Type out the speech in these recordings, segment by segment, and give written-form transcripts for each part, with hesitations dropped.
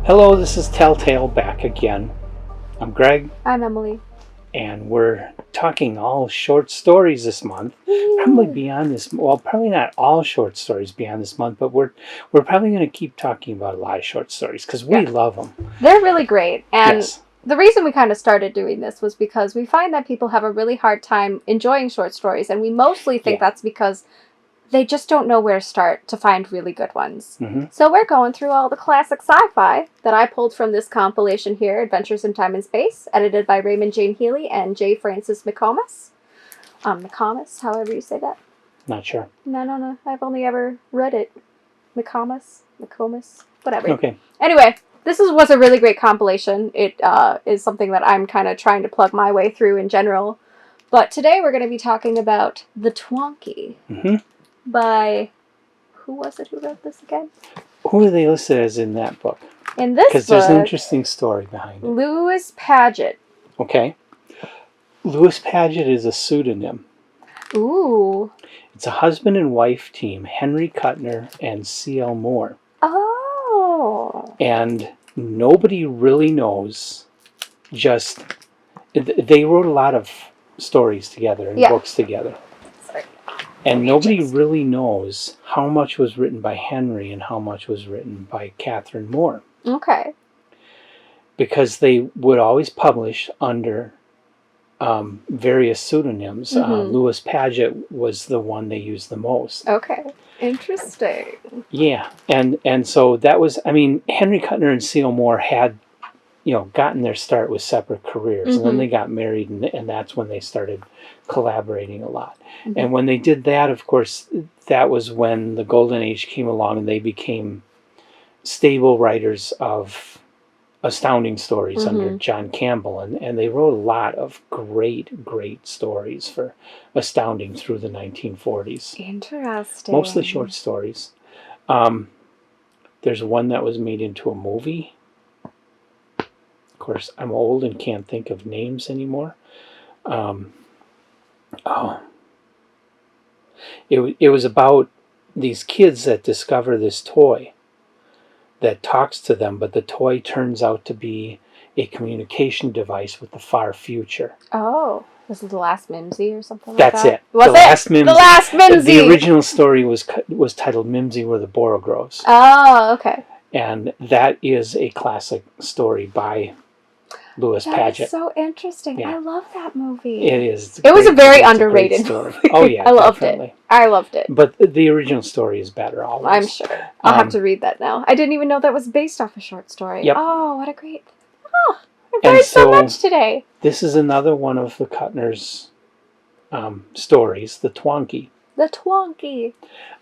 Hello, this is Telltale back again. I'm Greg, I'm Emily. and we're talking all short stories this month. Probably beyond this, well, probably not all short stories beyond this month, but we're probably going to keep talking about a lot of short stories because we love them. They're really great, and Yes. the reason we kind of started doing this was because we find that people have a really hard time enjoying short stories, and we mostly think that's because they just don't know where to start to find really good ones. Mm-hmm. So we're going through all the classic sci-fi that I pulled from this compilation here, Adventures in Time and Space, edited by Raymond Jane Healy and J. Francis McComas. McComas, however you say that. Not sure. No. I've only ever read it. McComas, whatever. Okay. Anyway, this was a really great compilation. It is something that I'm kind of trying to plug my way through in general. But today we're going to be talking about The Twonky by... Who was it who wrote this again? Who are they listed as in that book? In this book... Because there's an interesting story behind it. Louis Paget. Okay. Louis Paget is a pseudonym. Ooh. It's a husband and wife team, Henry Kuttner and C.L. Moore. Oh. And nobody really knows, just... They wrote a lot of stories together and books together. Sorry. And nobody really knows how much was written by Henry and how much was written by Catherine Moore. Okay. Because they would always publish under various pseudonyms. Louis Paget was the one they used the most. Okay. Interesting. Yeah. And so that was, I mean, Henry Kuttner and C.L. Moore had, gotten their start with separate careers. And then they got married, and that's when they started collaborating a lot. And when they did that, of course, that was when the Golden Age came along, and they became stable writers of astounding stories under John Campbell. And they wrote a lot of great stories for Astounding through the 1940s. Interesting. Mostly short stories. There's one that was made into a movie. Of course, I'm old and can't think of names anymore. It was about these kids that discover this toy that talks to them, but the toy turns out to be a communication device with the far future. Oh. Was it The Last Mimsy or something like That's that? it. Was The it? Last Mimsy. The Last Mimsy! The original story was titled Mimsy Where the Boro Grows. Oh, okay. And that is a classic story by Louis Paget. That's so interesting. Yeah. I love that movie. It is. It was a very it's underrated a great story. movie. Oh, yeah. I loved definitely. it. I loved it. But the original story is better always. I'm sure. I'll have to read that now. I didn't even know that was based off a short story. Yep. Oh, what a great... Oh, I've learned so much today. This is another one of the Kuttner's stories, The Twonky. The Twonky.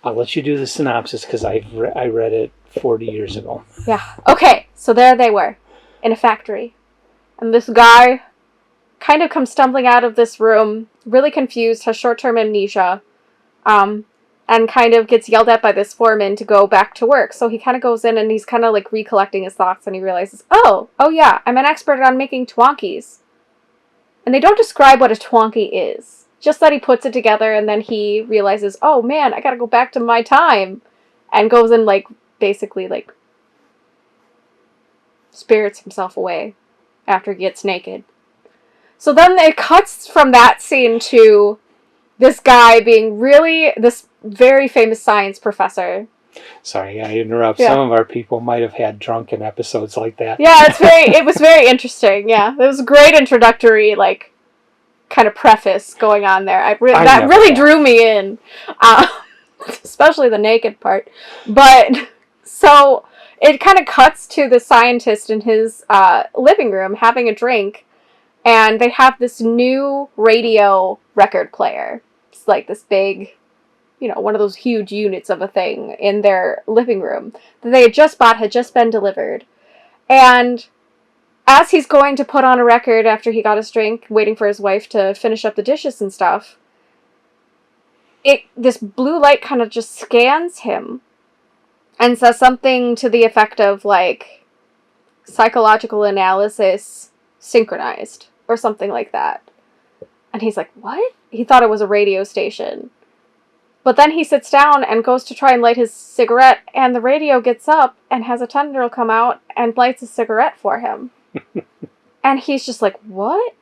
I'll let you do the synopsis because I read it 40 years ago. Yeah. Okay, so there they were in a factory. And this guy kind of comes stumbling out of this room, really confused, has short-term amnesia, and kind of gets yelled at by this foreman to go back to work. So he kind of goes in and he's kind of like recollecting his thoughts, and he realizes, oh yeah, I'm an expert on making Twonkies. And they don't describe what a Twonky is. Just that he puts it together, and then he realizes, oh man, I gotta go back to my time. And goes and basically spirits himself away after he gets naked. So then it cuts from that scene to this guy being this very famous science professor. Sorry, I interrupt. Some of our people might have had drunken episodes like that. Yeah, it was very interesting. Yeah, there was a great introductory, kind of preface going on there. That really drew me in, especially the naked part. But so it kind of cuts to the scientist in his living room having a drink, and they have this new radio record player. It's like this big, one of those huge units of a thing in their living room that they had just bought, had just been delivered. And as he's going to put on a record after he got his drink, waiting for his wife to finish up the dishes and stuff, this blue light kind of just scans him and says something to the effect of, psychological analysis synchronized, or something like that. And he's like, what? He thought it was a radio station. But then he sits down and goes to try and light his cigarette, and the radio gets up and has a tendril come out and lights a cigarette for him. And he's just like, what?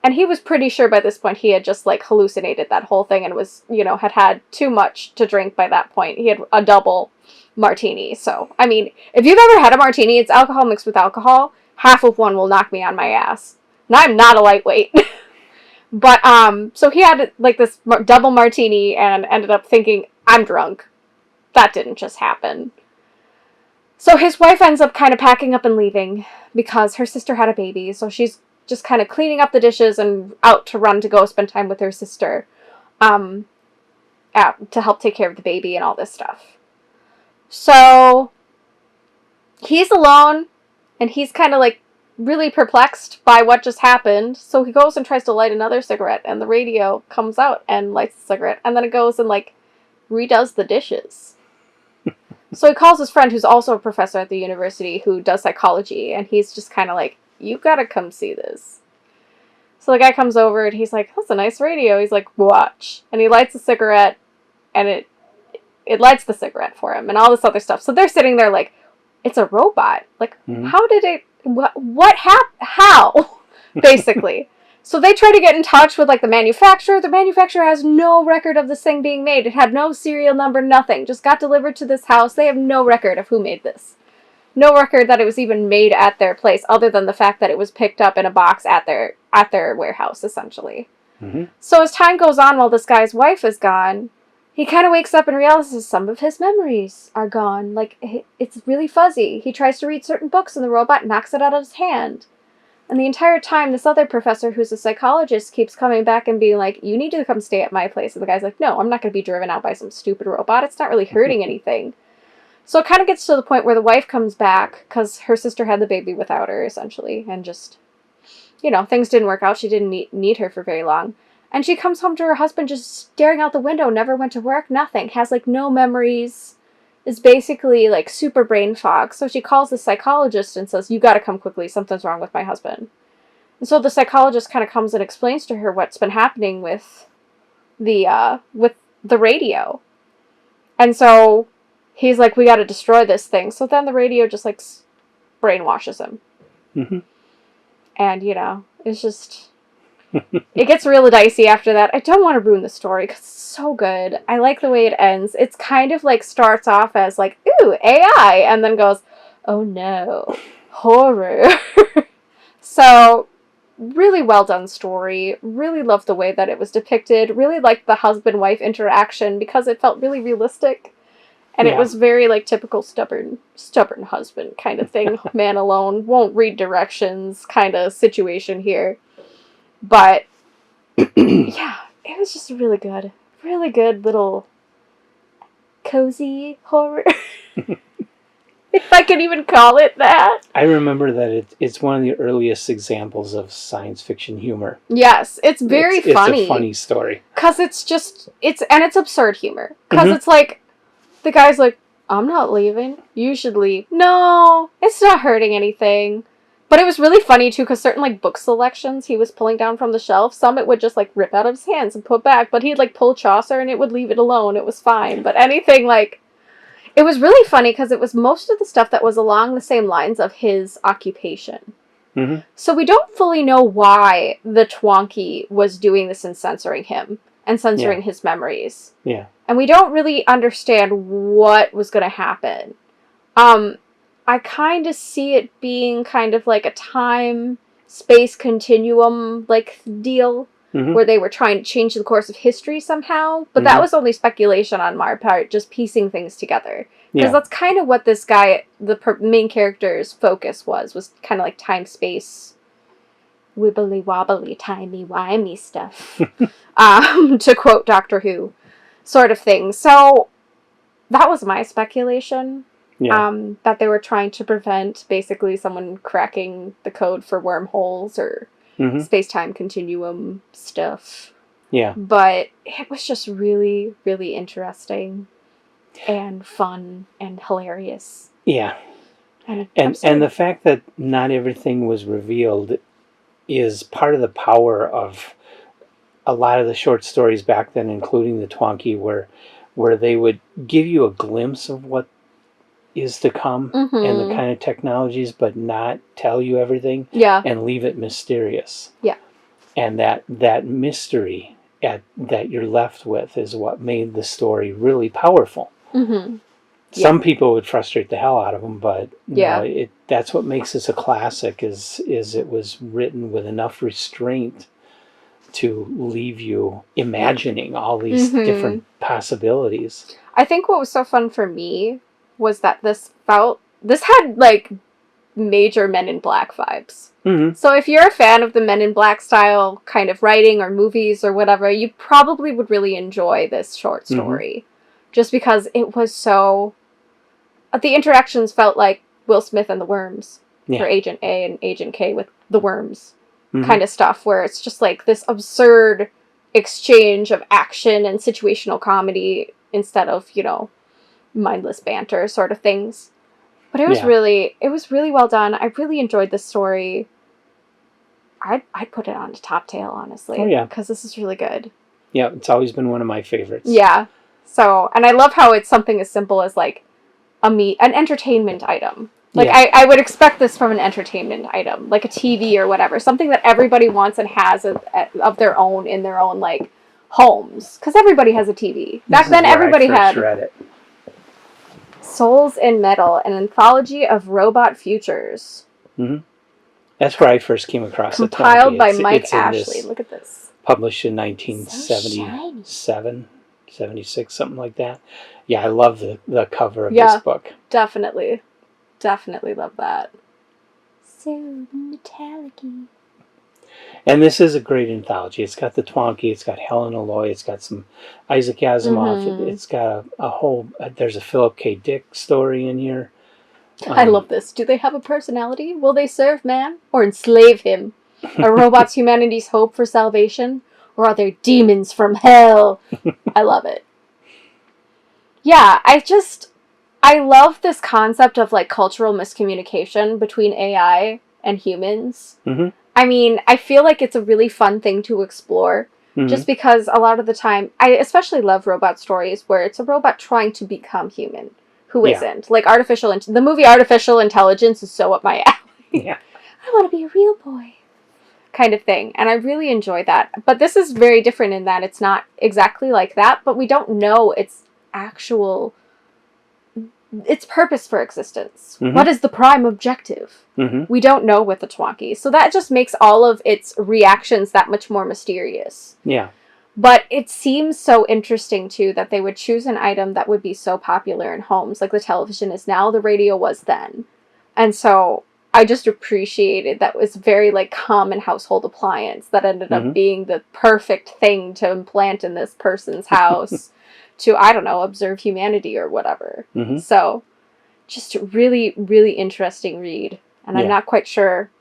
And he was pretty sure by this point he had just, like, hallucinated that whole thing and was, had had too much to drink by that point. He had a double martini. So, I mean, if you've ever had a martini, it's alcohol mixed with alcohol. Half of one will knock me on my ass. And I'm not a lightweight. But, so he had, like, this double martini and ended up thinking, I'm drunk. That didn't just happen. So his wife ends up kind of packing up and leaving because her sister had a baby. So she's just kind of cleaning up the dishes and out to run to go spend time with her sister, to help take care of the baby and all this stuff. So he's alone, and he's kind of, like, really perplexed by what just happened. So he goes and tries to light another cigarette, and the radio comes out and lights the cigarette, and then it goes and, like, redoes the dishes. So he calls his friend, who's also a professor at the university, who does psychology, and he's just kind of like, you gotta come see this. So the guy comes over, and he's like, that's a nice radio. He's like, watch. And he lights a cigarette, and it lights the cigarette for him, and all this other stuff. So they're sitting there like, it's a robot. Like, how did it, what happened? How? Basically. So they try to get in touch with, like, the manufacturer. The manufacturer has no record of this thing being made. It had no serial number, nothing. Just got delivered to this house. They have no record of who made this. No record that it was even made at their place, other than the fact that it was picked up in a box at their warehouse, essentially. Mm-hmm. So as time goes on, while this guy's wife is gone, he kind of wakes up and realizes some of his memories are gone. Like, it's really fuzzy. He tries to read certain books, and the robot knocks it out of his hand. And the entire time, this other professor, who's a psychologist, keeps coming back and being like, you need to come stay at my place. And the guy's like, no, I'm not going to be driven out by some stupid robot. It's not really hurting anything. So it kind of gets to the point where the wife comes back, because her sister had the baby without her, essentially. And just, things didn't work out. She didn't need her for very long. And she comes home to her husband just staring out the window, never went to work, nothing. Has, like, no memories. Is basically, like, super brain fog. So she calls the psychologist and says, you gotta come quickly, something's wrong with my husband. And so the psychologist kind of comes and explains to her what's been happening with the radio. And so he's like, we gotta destroy this thing. So then the radio just, like, brainwashes him. Mm-hmm. And, it's just... It gets really dicey after that. I don't want to ruin the story because it's so good. I like the way it ends. It's kind of like starts off as like, ooh, AI, and then goes, oh no, horror. So, really well done story. Really loved the way that it was depicted. Really liked the husband-wife interaction because it felt really realistic. And it was very, like, typical stubborn husband kind of thing. Man alone, won't read directions kind of situation here. But, yeah, it was just really good little cozy horror. If I can even call it that. I remember that it's one of the earliest examples of science fiction humor. Yes, it's very funny. It's a funny story. Because it's absurd humor. Because it's like, the guy's like, I'm not leaving. You should leave. No, it's not hurting anything. But it was really funny, too, because certain, like, book selections he was pulling down from the shelf, some it would just, like, rip out of his hands and put back, but he'd, like, pull Chaucer and it would leave it alone. It was fine. But anything, like... It was really funny because it was most of the stuff that was along the same lines of his occupation. Mm-hmm. So we don't fully know why the Twonky was doing this and censoring him and censoring his memories. Yeah. And we don't really understand what was going to happen. I kind of see it being kind of like a time-space continuum, like, deal, where they were trying to change the course of history somehow, but that was only speculation on my part, just piecing things together. Because that's kind of what this guy, the main character's focus was kind of like time-space, wibbly-wobbly, timey-wimey stuff, to quote Doctor Who, sort of thing. So, that was my speculation. Yeah. That they were trying to prevent basically someone cracking the code for wormholes or space-time continuum stuff. Yeah. But it was just really, really interesting and fun and hilarious. Yeah. And the fact that not everything was revealed is part of the power of a lot of the short stories back then, including the Twonky, where they would give you a glimpse of what is to come and the kind of technologies, but not tell you everything and leave it mysterious. Yeah. And that mystery that you're left with is what made the story really powerful. Some people would frustrate the hell out of them, but you know, that's what makes this a classic is it was written with enough restraint to leave you imagining all these different possibilities. I think what was so fun for me was that this had like major Men in Black vibes. So if you're a fan of the Men in Black style kind of writing or movies or whatever, you probably would really enjoy this short story. Just because it was so... The interactions felt like Will Smith and the Worms for Agent A and Agent K with the Worms kind of stuff, where it's just like this absurd exchange of action and situational comedy instead of, you know, mindless banter sort of things. But it was really well done. I really enjoyed this story. I'd put it on the top tail, honestly. Oh, yeah. Because this is really good. Yeah, it's always been one of my favorites. Yeah. So, and I love how it's something as simple as like an entertainment item. Like, I would expect this from an entertainment item, like a TV or whatever. Something that everybody wants and has of their own in their own, like, homes. Because everybody has a TV. Back then, everybody had... Read it. Souls in Metal, an anthology of robot futures. That's where I first came across it. Compiled by Mike Ashley. Look at this. Published in 1977, 76, something like that. Yeah, I love the cover of this book. Definitely. Definitely love that. So metallic-y. And this is a great anthology. It's got the Twonky, it's got Helen Alloy, it's got some Isaac Asimov, it's got a whole, there's a Philip K. Dick story in here. I love this. Do they have a personality? Will they serve man or enslave him? Are robots humanity's hope for salvation? Or are they demons from hell? I love it. Yeah, I love this concept of like cultural miscommunication between AI and humans. I mean, I feel like it's a really fun thing to explore. Just because a lot of the time, I especially love robot stories where it's a robot trying to become human. Who isn't. Like the movie Artificial Intelligence is so up my alley. I want to be a real boy. Kind of thing. And I really enjoy that. But this is very different in that it's not exactly like that, but we don't know its purpose for existence. What is the prime objective? We don't know with the Twonky. So that just makes all of its reactions that much more mysterious. Yeah. But it seems so interesting, too, that they would choose an item that would be so popular in homes. Like the television is now, the radio was then. And so I just appreciated that it was very, like, common household appliance that ended up being the perfect thing to implant in this person's house to, I don't know, observe humanity or whatever. So just really, really interesting read. And I'm not quite sure.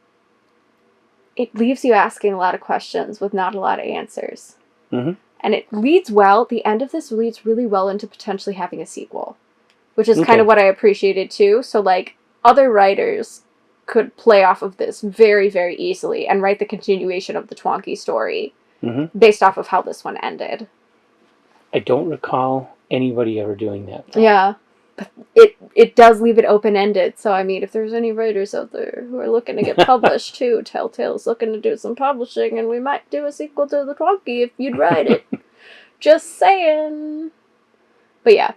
It leaves you asking a lot of questions with not a lot of answers. And it leads well. The end of this leads really well into potentially having a sequel, which is kind of what I appreciated too. So like other writers could play off of this very, very easily and write the continuation of the Twonky story based off of how this one ended. I don't recall anybody ever doing that, though. Yeah. But it does leave it open-ended. So, I mean, if there's any writers out there who are looking to get published, too, Telltale's looking to do some publishing, and we might do a sequel to The Twonky if you'd write it. Just saying. But, yeah.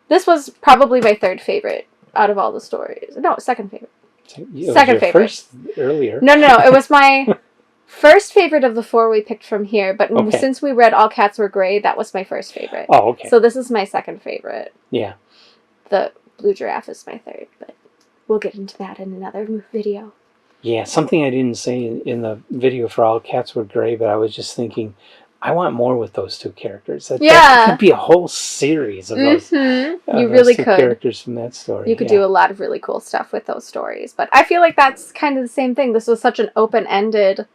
This was probably my third favorite out of all the stories. No, second favorite. Second favorite. First earlier. No. It was my first favorite of the four we picked from here, but since we read All Cats Were Grey, that was my first favorite. Oh, okay. So this is my second favorite. Yeah. The Blue Giraffe is my third, but we'll get into that in another video. Yeah, something I didn't say in the video for All Cats Were Grey, but I was just thinking, I want more with those two characters. That could be a whole series of those. You really could. Characters from that story. You could do a lot of really cool stuff with those stories. But I feel like that's kind of the same thing. This was such an open-ended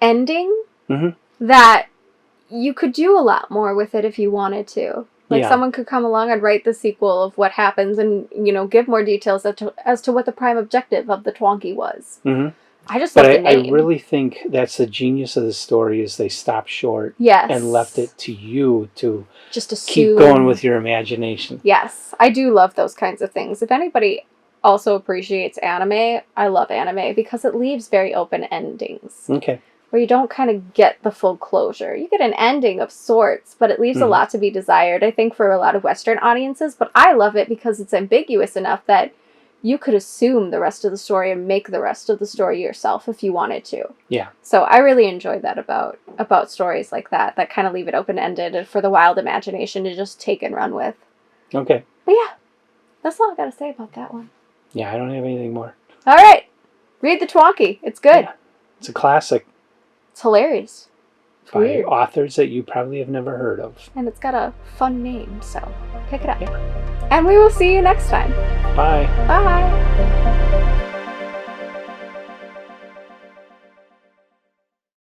ending that you could do a lot more with it if you wanted to. Like, someone could come along and write the sequel of what happens and, you know, give more details as to what the prime objective of the Twonky was. I just But love the I name. really think that's the genius of the story is they stopped short Yes. and left it to you to just assume. keep going with your imagination. Yes, I do love those kinds of things. If anybody also appreciates anime, I love anime because it leaves very open endings. Okay. Where you don't kind of get the full closure. You get an ending of sorts, but it leaves a lot to be desired, I think, for a lot of Western audiences. But I love it because it's ambiguous enough that you could assume the rest of the story and make the rest of the story yourself if you wanted to. Yeah. So I really enjoy that about stories like that kind of leave it open-ended and for the wild imagination to just take and run with. Okay. But yeah, that's all I got to say about that one. Yeah, I don't have anything more. All right. Read the Twonky. It's good. Yeah. It's a classic. It's hilarious. It's by weird. Authors that you probably have never heard of. And it's got a fun name, so pick it up. Yeah. And we will see you next time. Bye. Bye.